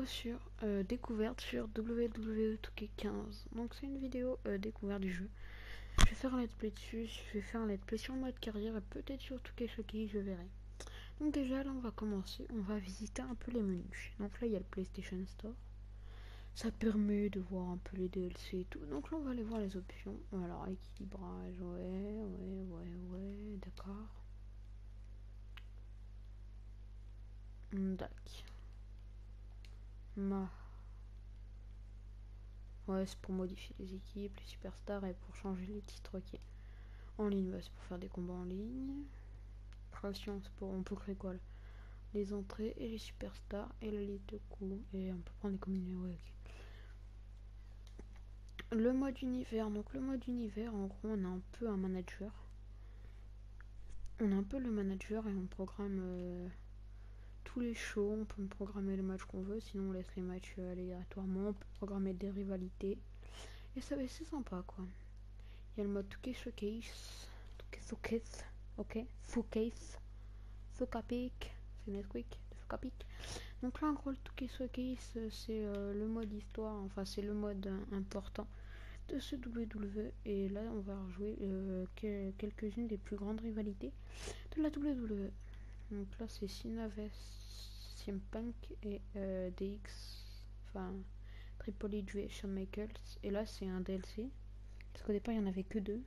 sur découverte sur WWE 2K15. Donc c'est une vidéo découverte du jeu. Je vais faire un let's play dessus, je vais faire un let's play sur le mode carrière et peut-être sur 2K je verrai. Donc déjà là on va commencer, on va visiter un peu les menus. Donc là il y a le PlayStation Store. Ça permet de voir un peu les DLC et tout. Donc là on va aller voir les options. Alors équilibrage, ouais, d'accord. Dac. Ouais, c'est pour modifier les équipes, les superstars et pour changer les titres. Ok. En ligne, bah, c'est pour faire des combats en ligne. Création, c'est pour. On peut créer quoi là? Les entrées et les superstars et la liste de coups. Et on peut prendre des combinaisons. Ouais, ok. Le mode univers. Donc, le mode univers, en gros, on a un peu un manager. On a un peu le manager et on programme tous les shows. On peut programmer les matchs qu'on veut. Sinon, on laisse les matchs aléatoirement. On peut programmer des rivalités. Et ça, c'est sympa quoi. Il y a le mode 2K Showcase. 2K Showcase. Ok. Showcase. Socapic. C'est Nesquik. Socapic. Donc là, en gros, le 2K Showcase, c'est le mode histoire. Enfin, c'est le mode important de ce WWE. Et là, on va rejouer quelques-unes des plus grandes rivalités de la WWE. Donc là, c'est Cena vs CM Punk et DX. Enfin, Triple H vs Shawn Michaels. Et là, c'est un DLC. Parce qu'au départ, il n'y en avait que 2.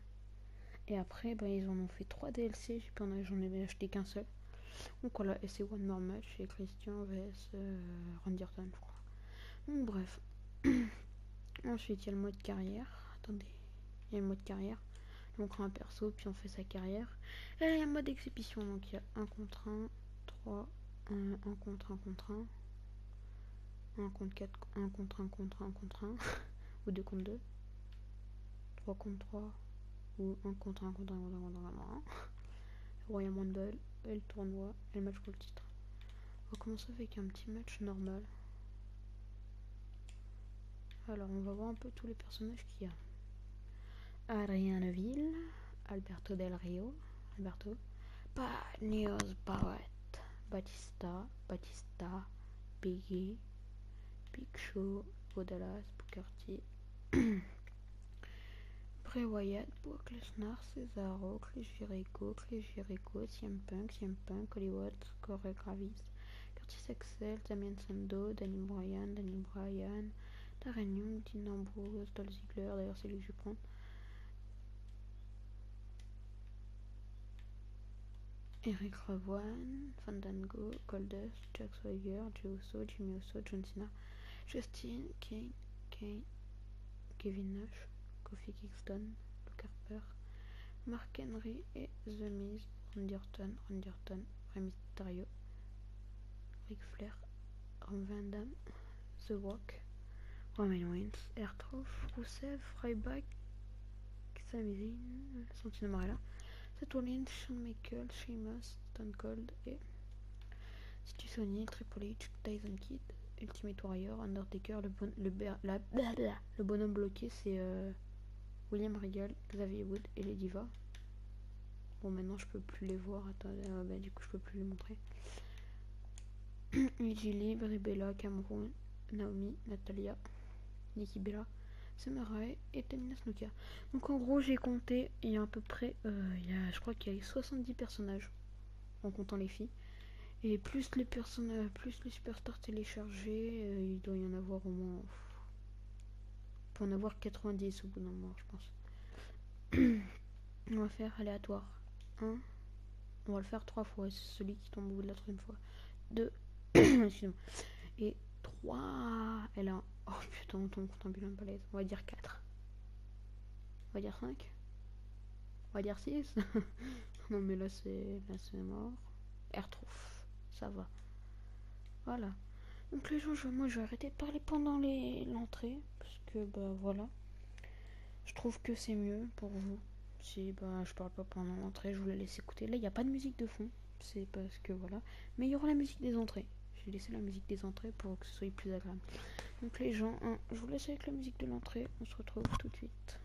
Et après, bah, ils en ont fait 3 DLC. J'en ai acheté qu'un seul. Donc voilà, et c'est One More Match et Christian vs Randy Orton, je crois. Donc bref. Ensuite, il y a le mode carrière. Attendez. Il y a le mode carrière. On crée un perso, puis on fait sa carrière. Et là, il y a le mode exhibition. Donc il y a 1 contre 1, 3, 1 contre 1 contre 1. 1 contre 4, 1 contre 1 contre 1 contre 1. Ou 2 contre 2. 3 contre 3. Ou 1 contre 1 contre 1 contre 1 contre 1. Royal Rumble, et le tournoi, et le match pour le titre. On va commencer avec un petit match normal. Alors, on va voir un peu tous les personnages qu'il y a. Adrien Neville, Alberto Del Rio, News Barrett, Batista, Biggie, Big Show, Godalas, Booker T, Bray Wyatt, Brock Lesnar, Cesaro, Chris Jericho, CM Punk, Hollywood, Corey Gravis, Curtis Axel, Damien Sandow, Daniel Bryan, Darren Young, Dean Ambrose, Dolph Ziggler, d'ailleurs c'est lui que je prends. Eric Rowan, Fandango, Goldust, Jack Swagger, Jey Uso, Jimmy Uso, John Cena, Justin, Kane, Kevin Nash, Kofi Kingston, Luke Harper, Mark Henry et The Miz, Randy Orton, Rey Mysterio, Ric Flair, Van Damme, The Rock, Roman Reigns, R-Truth, Rusev, Ryback, Sami Zayn, Santino Marella, Seth Rollins, Shawn Michaels, Sheamus, Stone Cold et Titus O'Neil, Triple H, Tyson Kidd, Ultimate Warrior, Undertaker, le bonhomme bloqué c'est William Regal, Xavier Wood et les Divas. Bon, maintenant je peux plus les voir, attendez, bah, du coup je peux plus les montrer. Luigi Lee, Brie Bella, Cameron, Naomi, Natalia, Nikki Bella, Summer Rae et Tamina Snuka. Donc en gros j'ai compté, il y a à peu près, je crois qu'il y a 70 personnages en comptant les filles. Et plus les personnages, plus les superstars téléchargés, il doit y en avoir au moins. Il peut en avoir 90 au bout d'un moment, je pense. On va faire aléatoire. 1. On va le faire 3 fois. C'est celui qui tombe au bout de la troisième fois. 2. Excusez-moi. Et 3. Et là. Oh putain, on tombe contre un bilan de balèze. On va dire 4. On va dire 5. On va dire 6. Non, mais là, c'est mort. R-Trouf. Ça va. Voilà. Donc les gens, moi je vais arrêter de parler pendant l'entrée, parce que bah voilà, je trouve que c'est mieux pour vous. Si bah je parle pas pendant l'entrée, je vous la laisse écouter. Là il n'y a pas de musique de fond, c'est parce que voilà, mais il y aura la musique des entrées. J'ai laissé la musique des entrées pour que ce soit plus agréable. Donc les gens, je vous laisse avec la musique de l'entrée, on se retrouve tout de suite.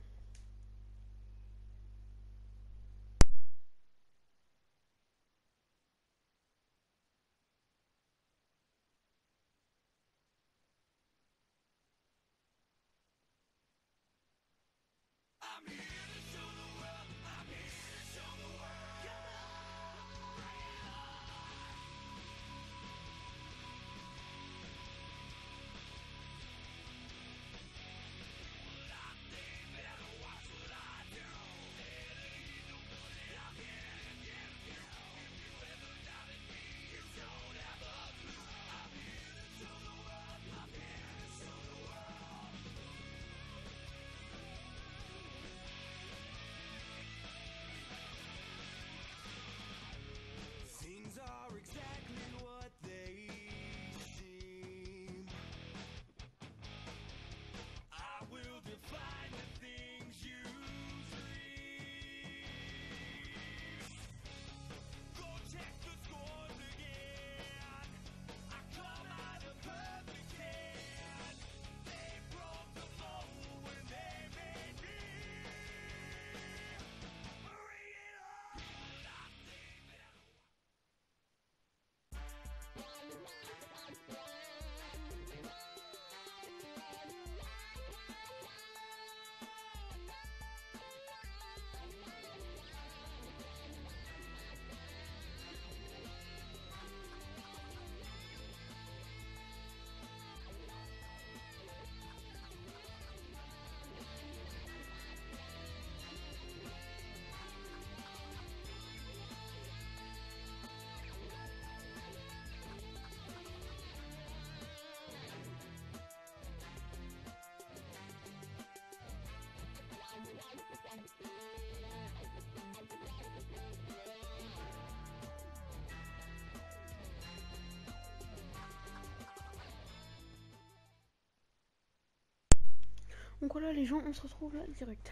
Donc voilà les gens, on se retrouve là direct.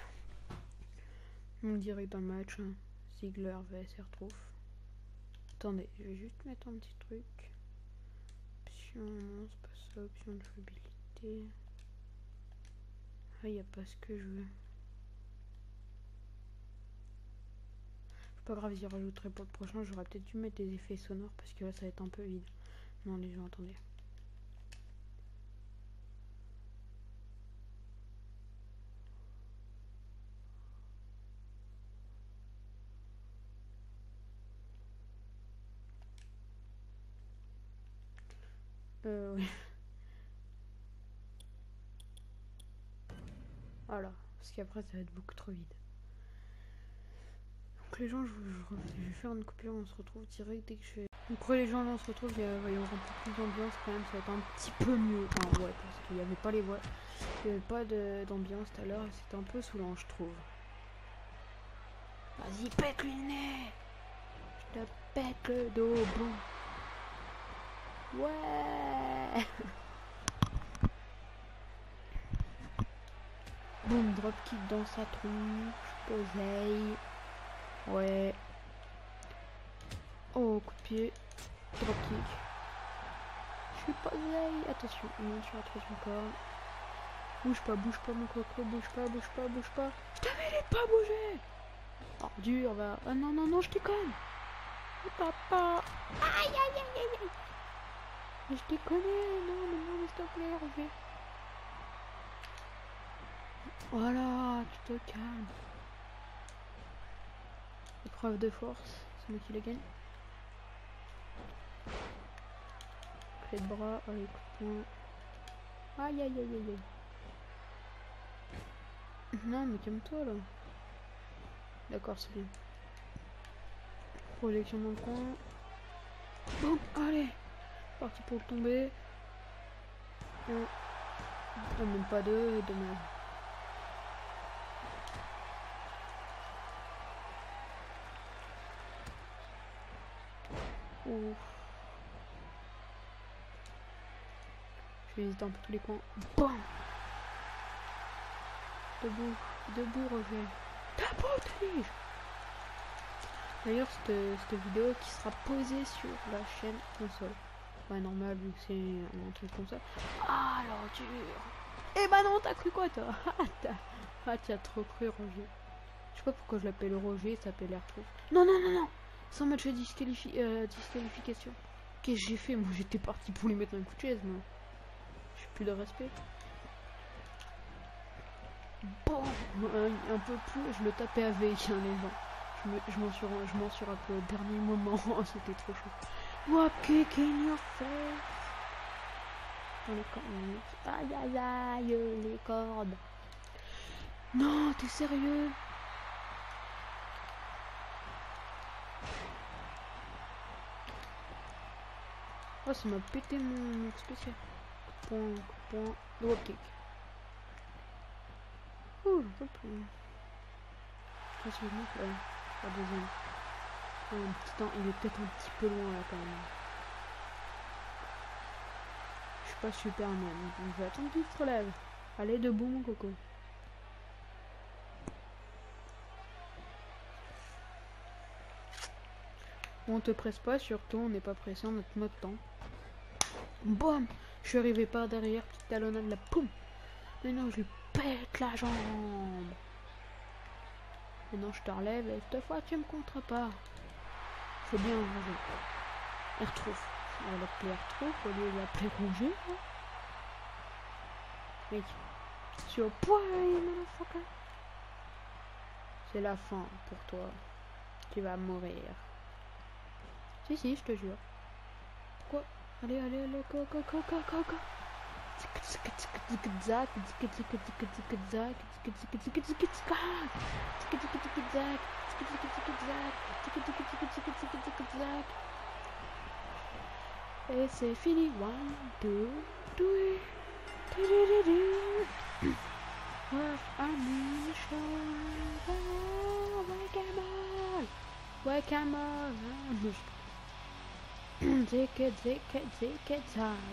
On direct dans le match. Ziggler vs R-Truth. Attendez, je vais juste mettre un petit truc. Option, non c'est pas ça, option de jouabilité. Ah, il n'y a pas ce que je veux. C'est pas grave, j'y rajouterai pour le prochain. J'aurais peut-être dû mettre des effets sonores parce que là ça va être un peu vide. Non les gens, attendez. Oui. Voilà, parce qu'après ça va être beaucoup trop vide. Donc les gens, je vais faire une coupure, on se retrouve direct dès que je fais... Donc les gens, là on se retrouve, il y aura un peu plus d'ambiance quand même, ça va être un petit peu mieux. Enfin ouais, parce qu'il n'y avait pas les voix, il n'y avait pas d'ambiance tout à l'heure et c'était un peu saoulant je trouve. Vas-y, pète-lui le nez. Je te pète le dos, boum. Ouais. Boum, dropkick dans sa tronche, poseille. Ouais. Oh, coup de pied. Dropkick. Je suis poseille. Attention, on monte sur la troisième corde. Bouge pas mon coco, bouge pas. Je t'avais dit de pas bouger. Ordure, va. Ah non, non, non, je déconne. Papa. Aïe, aïe, aïe, aïe, aïe. Mais je déconne. Non, mais non, s'il te plaît, Roger. Voilà, tu te calmes. Épreuve de force, c'est moi qui la gagne. Clé de bras, allez, coup de poing. Aïe, aïe, aïe, aïe, aïe. Non, mais calme-toi là. D'accord, c'est bien. Projection dans le coin. Boum, allez. Parti pour le tomber. Non, même pas deux, dommage. Ouf. Je vais hésiter un peu tous les coins. Bam. Debout, Roger. Debout, t'as. D'ailleurs, cette vidéo qui sera posée sur la chaîne console. Ouais, normal, vu que c'est un truc comme ça. Ah, l'ordure. Eh bah non, t'as cru quoi, toi? Ah, t'as trop cru, Roger. Je sais pas pourquoi je l'appelle Roger, ça s'appelle R-Truth. Non, non, non, non. Sans match de disqualification. Qu'est-ce que j'ai fait? Moi, j'étais parti pour lui mettre un coup de chaise, moi. J'ai plus de respect. Bon, un peu plus, je le tapais avec, hein, les gens. Je m'en suis rappelé au dernier moment, c'était trop chaud. What kick in your face. Dans les cordes. Aïe aïe aïe, les cordes. Non, t'es sérieux? Oh, ça m'a pété mon spécial. Coup de poing, drop kick. Ouh, j'en peux plus. Facilement, ouais. Pas deuxième. Un petit temps, il est peut-être un petit peu loin là quand même. Je suis pas Superman, donc je vais attendre qu'il se relève. Allez, debout mon coco. On te presse pas, surtout on n'est pas pressé, on a notre temps. Boum. Je suis arrivé par derrière, petite talonnade là, poum. Mais non, je lui pète la jambe. Maintenant je te relève et cette fois tu me comptes pas. Faut bien ranger. R-Truth. On va l'appeler R-Truth au lieu de l'appeler Roger. Hein. Mec, je suis au point, motherfucker. C'est la fin pour toi. Tu vas mourir. Si, je te jure. Pourquoi? Allez, go. Et c'est fini. 1, 2, 3. Whack-a-mole. Take it, time.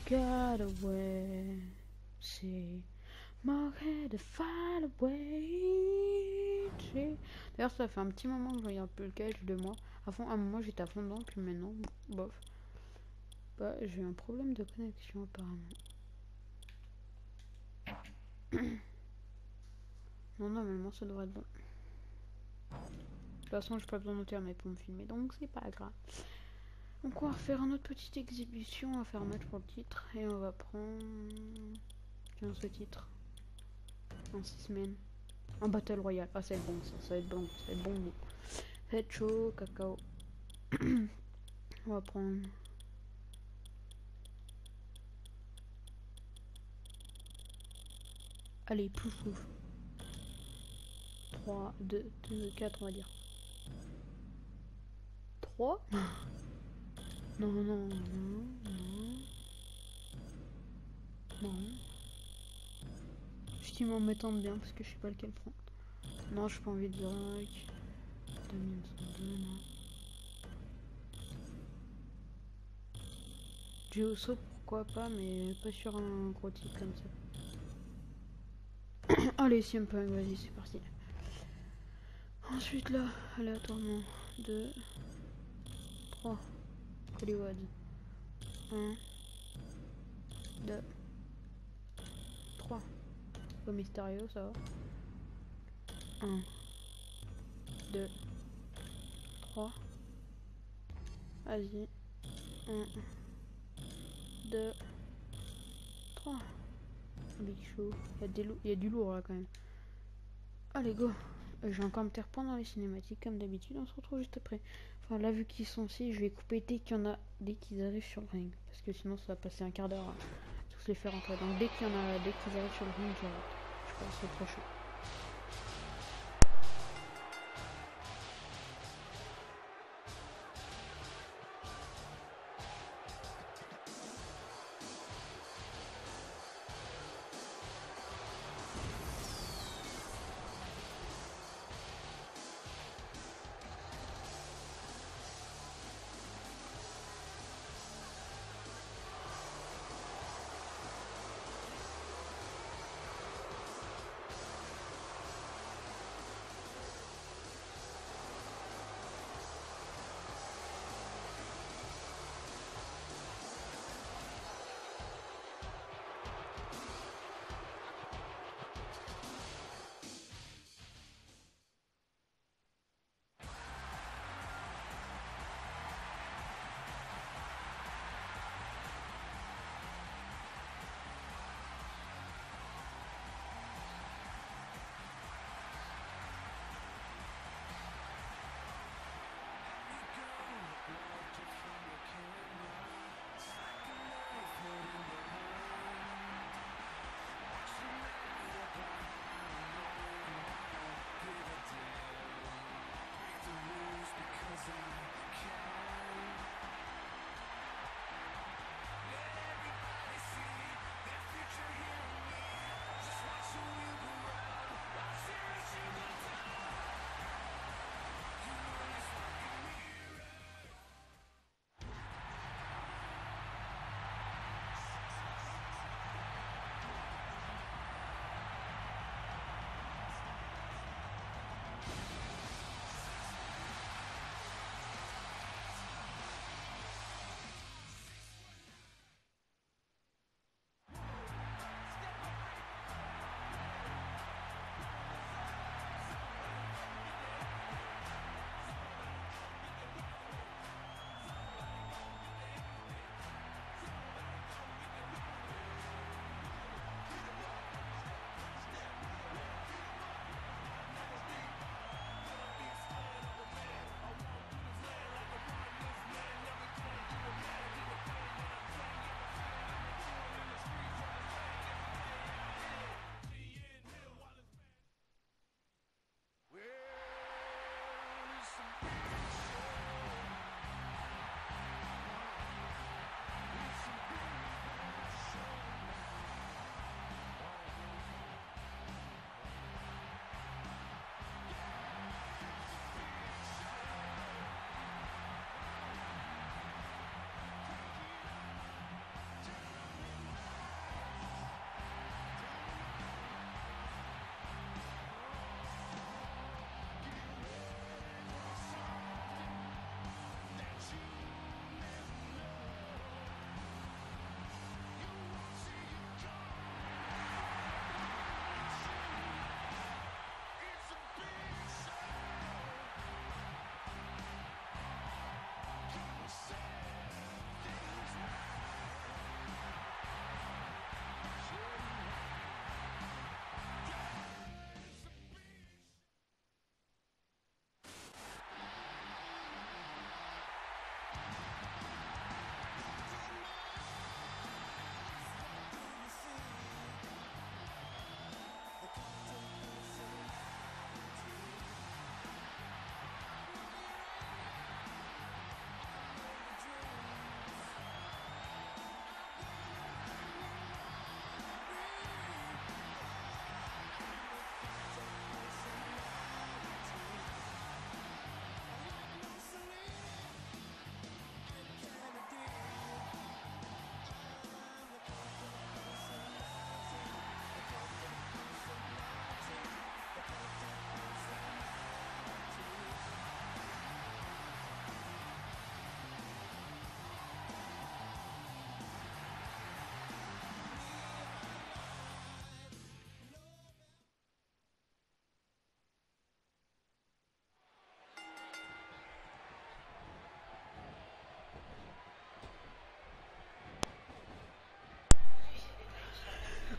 Got away, see my head far away. D'ailleurs, ça fait un petit moment que je regarde plus le catch de moi. À un moment, j'étais à fond dedans, puis maintenant, bof. Bah, j'ai un problème de connexion apparemment. Non, normalement, ça devrait être bon. De toute façon, j'ai pas besoin d'internet pour me filmer, donc c'est pas grave. Donc on va refaire une autre petite exhibition, on va faire un match pour le titre et on va prendre ce titre en 6 semaines. Un battle royale. Ah ça va être bon ça, ça va être bon, ça va être bon. Ça va être chaud, cacao. On va prendre. Allez, pouf pouf. 3, 2, 4 on va dire. 3. Non, non, non, non. Non. Je m'en mettant bien parce que je sais pas lequel prendre. Non, j'ai pas envie de Zorak. 2002, non. Geoso, pourquoi pas, mais pas sur un gros titre comme ça. Allez, CM Punk, vas-y, c'est parti. Ensuite, là, aléatoirement, 2, 3, Hollywood. 1, 2, 3. Pas Mysterio, ça va. 1, 2, 3. Vas-y. 1, 2, 3. Big Show. Il y a du lourd là quand même. Allez, go. Je vais encore me taire pendant les cinématiques comme d'habitude. On se retrouve juste après. Enfin, là, vu qu'ils sont ici, je vais couper dès qu'il y en a, dès qu'ils arrivent sur le ring. Parce que sinon, ça va passer un quart d'heure à tous les faire entrer. Donc, dès qu'il y en a, dès qu'ils arrivent sur le ring, j'arrête. Je pense que c'est trop chaud.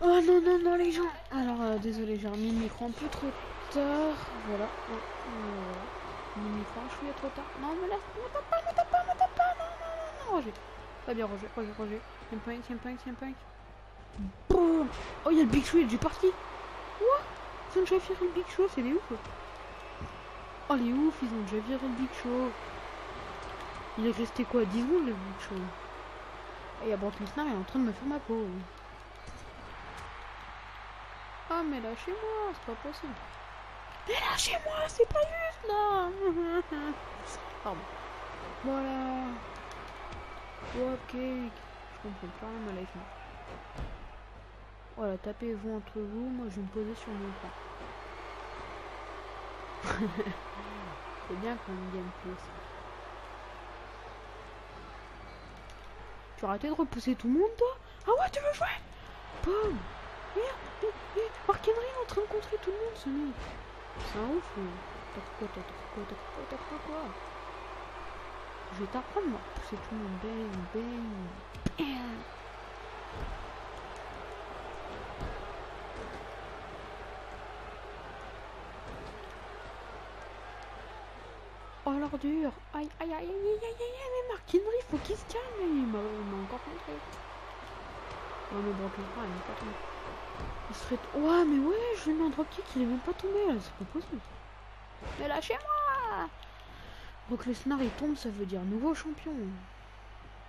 Oh non, non, non, les gens. Alors, désolé, j'ai remis le micro un peu trop tard. Voilà. Mis le micro un chouïa trop tard. Non, me laisse. Me tape pas, me tape pas, me tape pas. Non, non, non, non, Roger. Pas bien, Roger, Roger, Roger. Tiens, punk. Boum. Oh, il y a le Big Show, il est déjà parti. What? Ils ont déjà viré le Big Show, c'est des ouf. Oh, les ouf, ils ont déjà viré le Big Show. Il est resté quoi, 10 secondes le Big Show. Et il y a Brock Lesnar, il est en train de me faire ma peau. Ah, mais lâchez-moi, c'est pas possible. Mais lâchez-moi, c'est pas juste là. Pardon. Voilà. Ok. Je comprends pas ma life. Voilà, tapez-vous entre vous, moi je vais me poser sur mon plan. C'est bien comme gameplay ça. Tu as arrêté de repousser tout le monde toi? Ah ouais, tu veux jouer? Boum. Merde, Mark Henry est en train de contrer tout le monde ce mec. C'est un ouf. T'as cru quoi? Je vais t'apprendre moi. Pousser tout le monde. Bang. Oh l'ordure. Aïe, mais Mark Henry, faut qu'il se calme. Il m'a encore montré. Non mais bon, il n'est pas tombé. Il serait... Ouais, mais ouais, je lui ai mis un dropkick, il est même pas tombé, c'est pas possible. Mais lâchez-moi. Donc le Lesnar il tombe, ça veut dire nouveau champion.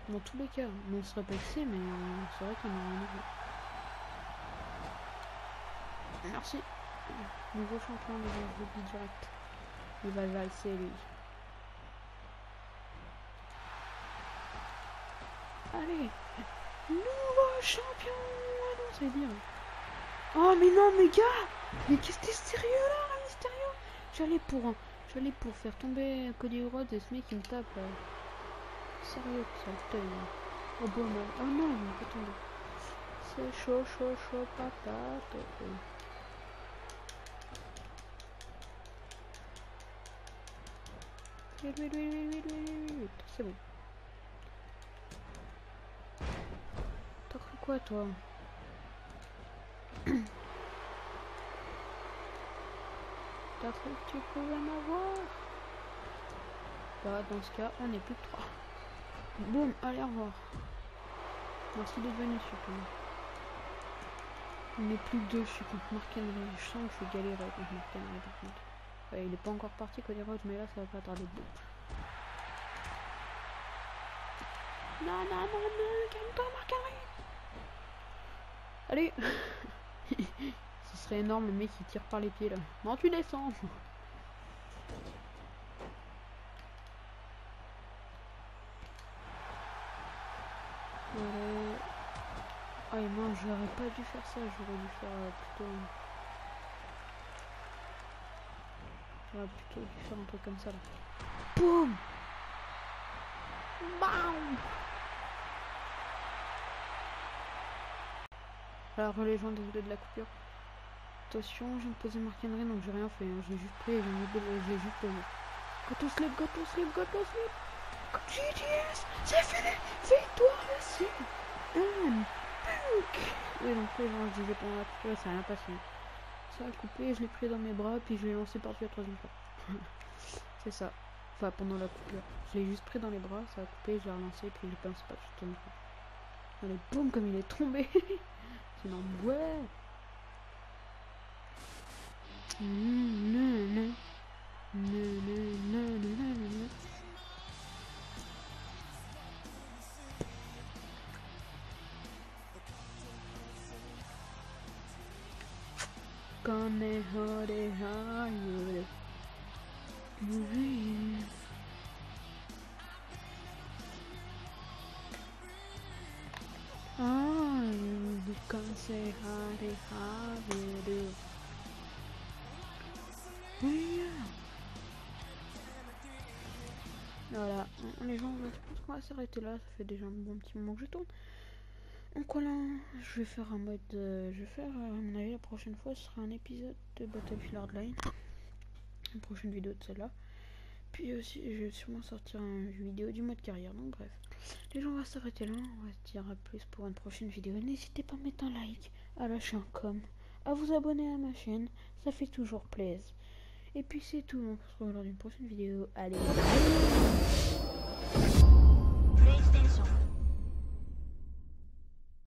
Dans tous les cas. Mais on serait pas vexé, mais c'est vrai qu'on a un nouveau. Merci. Nouveau champion de WWE direct. Il va valser lui. Allez. Nouveau champion. Ah non, ça veut dire. Oh mais non mais gars. Mais qu'est-ce que t'es sérieux là, Mysterio? J'allais pour faire tomber Cody Rhodes et ce mec qui me tape. Sérieux que ça te... Oh bon mal. Oh non, il m'a pas tombé. C'est chaud, patate. Vite. C'est bon. T'as cru quoi toi? T'as cru que tu pouvais m'avoir? Bah dans ce cas, on est plus que 3. Boum, allez au revoir. Merci d'être venu surtout. On est plus que 2, je suis contre Mark Henry. Je sens que je vais galérer contre Mark Henry par contre. Ouais, il est pas encore parti Cody Rhodes, mais là ça va pas tarder. Non, calme-toi Mark Henry. Allez. Ce serait énorme le mec qui tire par les pieds là. Non, tu descends. Ah et moi j'aurais pas dû faire ça, j'aurais dû faire plutôt... J'aurais plutôt dû faire un truc comme ça là. Boum. Bam. Alors les gens, désolé de la coupure. Attention, je viens de poser Mark Henry donc j'ai rien fait, hein. J'ai juste pris et j'ai juste posé. Go to sleep. GTS, c'est fini. Victoire ici. Oui donc les gens, je disais pendant la coupure, ça n'a rien passé. Ça a coupé, je l'ai pris dans mes bras puis je l'ai lancé par-dessus la troisième fois. C'est ça. Enfin pendant la coupure. Je l'ai juste pris dans les bras, ça a coupé, je l'ai relancé puis je l'ai lancé par-dessus la troisième fois. Allez, boum, comme il est tombé. C'est énorme. Ouais. Non. Conejo de Hollywood. Du consejo de Hollywood. Voilà, les gens, je pense qu'on va s'arrêter là, ça fait déjà un bon petit moment que je tourne. Donc voilà, je vais faire un mode, à mon avis la prochaine fois ce sera un épisode de Battlefield Hardline, une prochaine vidéo de celle-là. Puis aussi je vais sûrement sortir une vidéo du mode carrière, donc bref. Les gens, on va s'arrêter là. On va se dire à plus pour une prochaine vidéo. N'hésitez pas à mettre un like, à lâcher un com, à vous abonner à ma chaîne. Ça fait toujours plaisir. Et puis c'est tout. On se retrouve lors d'une prochaine vidéo. Allez, bye.